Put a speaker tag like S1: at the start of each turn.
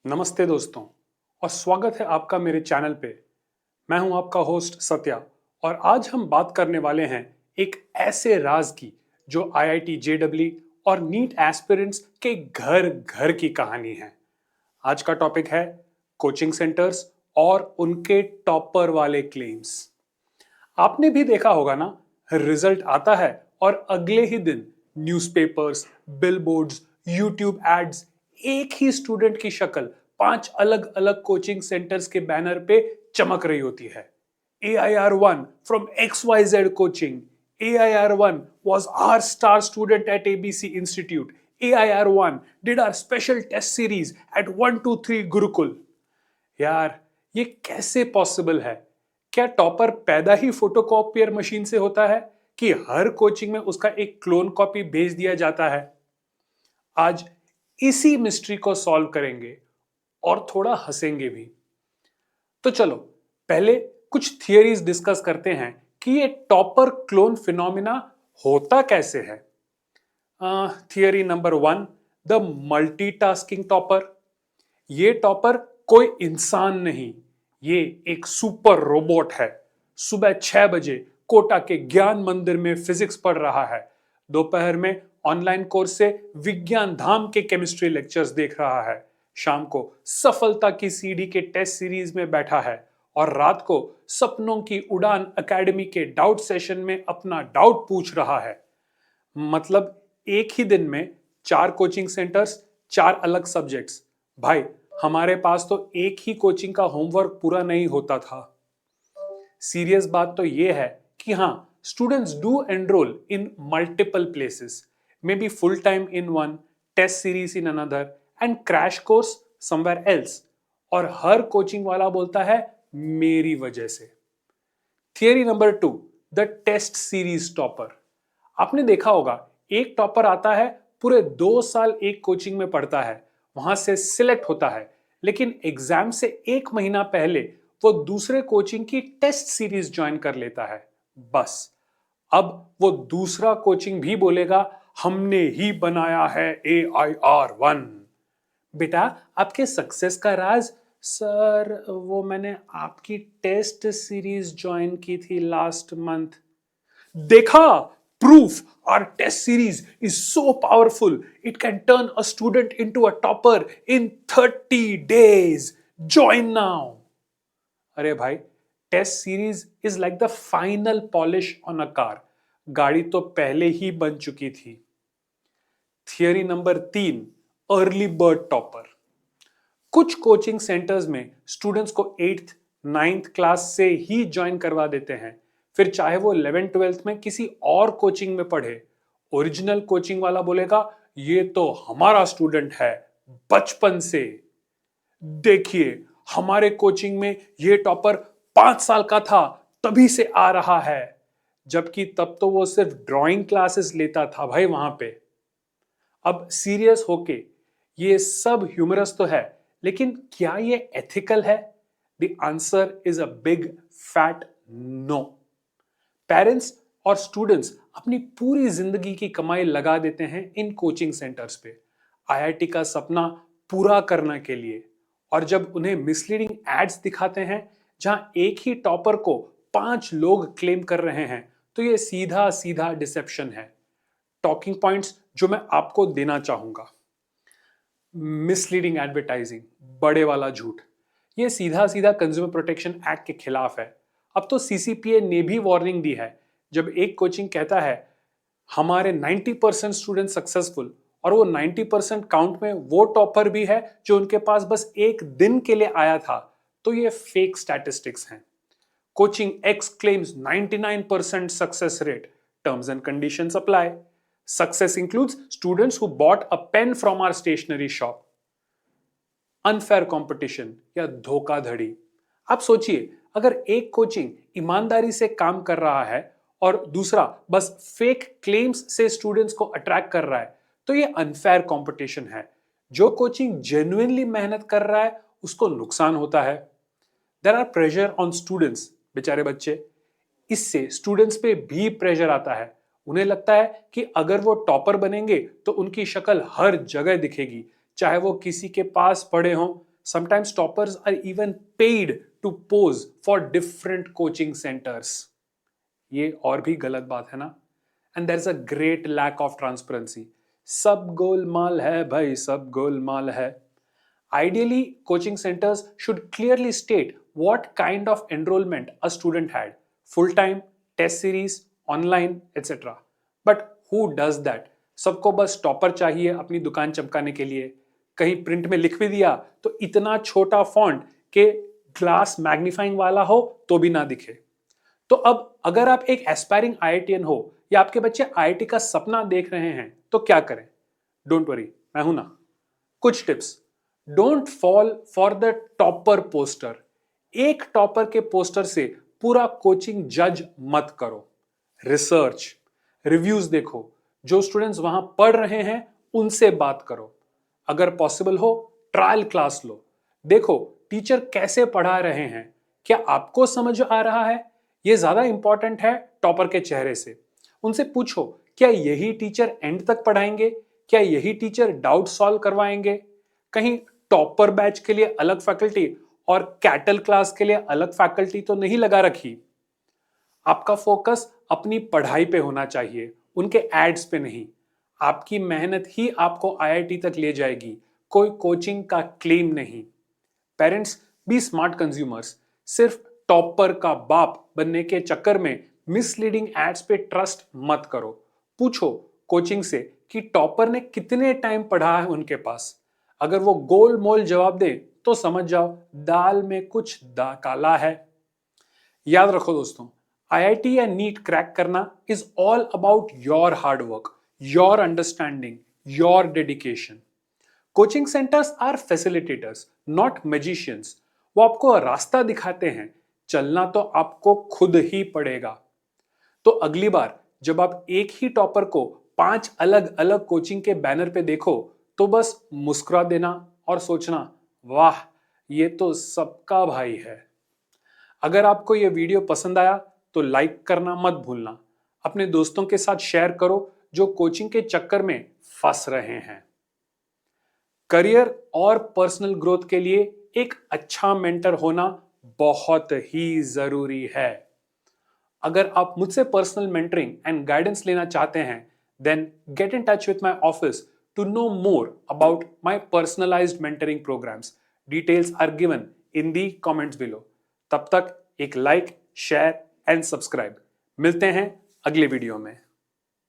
S1: नमस्ते दोस्तों और स्वागत है आपका मेरे चैनल पे। मैं हूं आपका होस्ट सत्या और आज हम बात करने वाले हैं एक ऐसे राज की जो आईआईटी जेईई और नीट एस्पिरेंट्स के घर घर की कहानी है। आज का टॉपिक है कोचिंग सेंटर्स और उनके टॉपर वाले क्लेम्स। आपने भी देखा होगा ना, रिजल्ट आता है और अगले ही दिन न्यूज़पेपर्स, बिलबोर्ड्स, यूट्यूब एड्स एक ही स्टूडेंट की शक्ल पांच अलग अलग कोचिंग सेंटर्स के बैनर पे चमक रही होती है। AIR1 from XYZ coaching. AIR1 was our star student at ABC Institute. AIR1 did our special test series at 123 Gurukul. यार, ये कैसे पॉसिबल है? क्या टॉपर पैदा ही फोटोकॉपियर मशीन से होता है कि हर कोचिंग में उसका एक क्लोन कॉपी भेज दिया जाता है? आज इसी मिस्ट्री को सॉल्व करेंगे और थोड़ा हंसेंगे भी। तो चलो पहले कुछ थियरीज डिस्कस करते हैं कि ये टॉपर क्लोन फिनोमिना होता कैसे है। Theory number 1, the multitasking topper. ये टॉपर कोई इंसान नहीं, ये एक सुपर रोबोट है। सुबह 6 बजे कोटा के ज्ञान मंदिर में फिजिक्स पढ़ रहा है, दोपहर में ऑनलाइन कोर्स से विज्ञान धाम के केमिस्ट्री लेक्चर्स देख रहा है, शाम को सफलता की सीढ़ी के टेस्ट सीरीज में बैठा है और रात को सपनों की उड़ान एकेडमी के डाउट सेशन में अपना डाउट पूछ रहा है। मतलब एक ही दिन में 4 कोचिंग सेंटर्स, 4 अलग सब्जेक्ट्स। भाई, हमारे पास तो एक ही कोचिंग का होमवर्क पूरा नहीं होता था। सीरियस बात तो यह है कि हाँ, students do enroll in multiple places, maybe full time in one, test series in another and crash course somewhere else. और हर कोचिंग वाला बोलता है मेरी वजह से। Theory number 2, the test series topper. आपने देखा होगा, एक टॉपर आता है, पूरे 2 साल एक कोचिंग में पढ़ता है, वहां से सिलेक्ट होता है, लेकिन एग्जाम से 1 महीना पहले वो दूसरे कोचिंग की टेस्ट सीरीज ज्वाइन कर लेता है। बस अब वो दूसरा कोचिंग भी बोलेगा हमने ही बनाया है AIR1। बेटा, आपके सक्सेस का राज? सर, वो मैंने आपकी टेस्ट सीरीज ज्वाइन की थी लास्ट मंथ। देखा, proof our test series is so powerful it can turn a student into a topper in 30 days. Join now. अरे भाई, test series is like the final polish on a car. गाड़ी तो पहले ही बन चुकी थी। Theory number 3, early bird topper. कुछ कोचिंग सेंटर्स में स्टूडेंट्स को 8th 9th क्लास से ही ज्वाइन करवा देते हैं, फिर चाहे वो 11th 12th में किसी और कोचिंग में पढ़े। ओरिजिनल कोचिंग वाला बोलेगा ये तो हमारा स्टूडेंट है बचपन से। देखिए, हमारे कोचिंग में ये टॉपर 5 साल का था तभी से आ रहा है, जबकि तब तो वो सिर्फ ड्राइंग क्लासेस लेता था भाई वहां पे। अब सीरियस होके, ये सब ह्यूमरस तो है, लेकिन क्या ये एथिकल है? The answer is a big fat no. Parents और स्टूडेंट्स अपनी पूरी जिंदगी की कमाई लगा देते हैं इन कोचिंग सेंटर्स पे आईआईटी का सपना पूरा करने के लिए, और जब उन्हें मिसलीडिंग एड्स दिखाते हैं जहां एक ही टॉपर को 5 लोग क्लेम कर रहे हैं, तो ये सीधा सीधा डिसेप्शन है। टॉकिंग पॉइंट्स जो मैं आपको देना चाहूंगा। मिसलीडिंग एडवर्टाइजिंग, बड़े वाला झूठ, ये सीधा सीधा कंज्यूमर प्रोटेक्शन एक्ट के खिलाफ है। अब तो सीसीपीए ने भी वार्निंग दी है। जब एक कोचिंग कहता है हमारे 90% स्टूडेंट सक्सेसफुल, और वो 90% काउंट में वो टॉपर भी है जो उनके पास बस एक दिन के लिए आया था, तो ये फेक स्टैटिस्टिक्स हैं। Coaching X claims 99% success rate, terms and conditions apply. Success includes students who bought a pen from our stationery shop. Unfair competition या धोखाधड़ी। आप सोचिए, अगर एक कोचिंग ईमानदारी से काम कर रहा है और दूसरा बस फेक क्लेम्स से स्टूडेंट्स को अट्रैक्ट कर रहा है, तो ये अनफेयर कंपटीशन है। जो कोचिंग जेन्युइनली मेहनत कर रहा है उसको नुकसान होता है। There are pressure on students, बेचारे बच्चे। इससे स्टूडेंट्स पे भी प्रेशर आता है। उन्हें लगता है कि अगर वो टॉपर बनेंगे तो उनकी शक्ल हर जगह दिखेगी, चाहे वो किसी के पास पढ़े हों, Sometimes toppers are even paid to pose for different coaching centers. ये और भी गलत बात है ना? And there's a great lack of transparency. सब गोलमाल है भाई, सब गोलमाल है. Ideally, coaching centers should clearly state what kind of enrollment a student had, full-time, test series, online, etc. But who does that? सबको बस टॉपर चाहिए अपनी दुकान चमकाने के लिए. कहीं प्रिंट में लिख भी दिया तो इतना छोटा फॉन्ट के ग्लास मैग्नीफाइंग वाला हो तो भी ना दिखे. तो अब अगर आप एक एस्पायरिंग आईआईटीएन हो या आपके बच्चे आईआईटी का सपना देख रहे हैं तो क्या करें? डोंट वरी, मैं हूं ना. कुछ tips. Don't fall for the topper poster. एक टॉपर के पोस्टर से पूरा कोचिंग जज मत करो. रिसर्च, रिव्यूज देखो. जो स्टूडेंट्स वहां पढ़ रहे हैं उनसे बात करो. अगर पॉसिबल हो ट्रायल क्लास लो. देखो टीचर कैसे पढ़ा रहे हैं, क्या आपको समझ आ रहा है? ये ज्यादा इंपॉर्टेंट है टॉपर के चेहरे से. उनसे पूछो क्या यही टीचर एंड तक पढ़ाएंगे? क्या यही टीचर डाउट सॉल्व करवाएंगे? कहीं टॉपर बैच के लिए अलग फैकल्टी और कैटल क्लास के लिए अलग फैकल्टी तो नहीं लगा रखी? आपका फोकस अपनी पढ़ाई पे होना चाहिए, उनके एड्स पे नहीं. आपकी मेहनत ही आपको आईआईटी तक ले जाएगी, कोई कोचिंग का क्लेम नहीं. Parents, be smart consumers. सिर्फ टॉपर का बाप बनने के चक्कर में मिसलीडिंग एड्स पे ट्रस्ट मत करो. पूछो कोचिंग से कि टॉपर ने कितने टाइम पढ़ा है उनके पास. अगर वो गोल मोल जवाब दे तो समझ जाओ दाल में कुछ काला है. याद रखो दोस्तों, आईआईटी या नीट क्रैक करना is all about your hard work, your understanding, your dedication. Coaching centres are facilitators, not magicians. वो आपको रास्ता दिखाते हैं, चलना तो आपको खुद ही पड़ेगा. तो अगली बार जब आप एक ही टॉपर को 5 अलग अलग कोचिंग के बैनर पे देखो तो बस मुस्कुरा देना और सोचना, वाह ये तो सबका भाई है. अगर आपको यह वीडियो पसंद आया तो लाइक करना मत भूलना. अपने दोस्तों के साथ शेयर करो जो कोचिंग के चक्कर में फंस रहे हैं. करियर और पर्सनल ग्रोथ के लिए एक अच्छा मेंटर होना बहुत ही जरूरी है. अगर आप मुझसे पर्सनल मेंटरिंग एंड गाइडेंस लेना चाहते हैं, then get in touch with my office to know more about my personalised mentoring programmes. Details are given in the comments below. तब तक एक लाइक, शेयर एंड सब्सक्राइब. मिलते हैं अगले वीडियो में.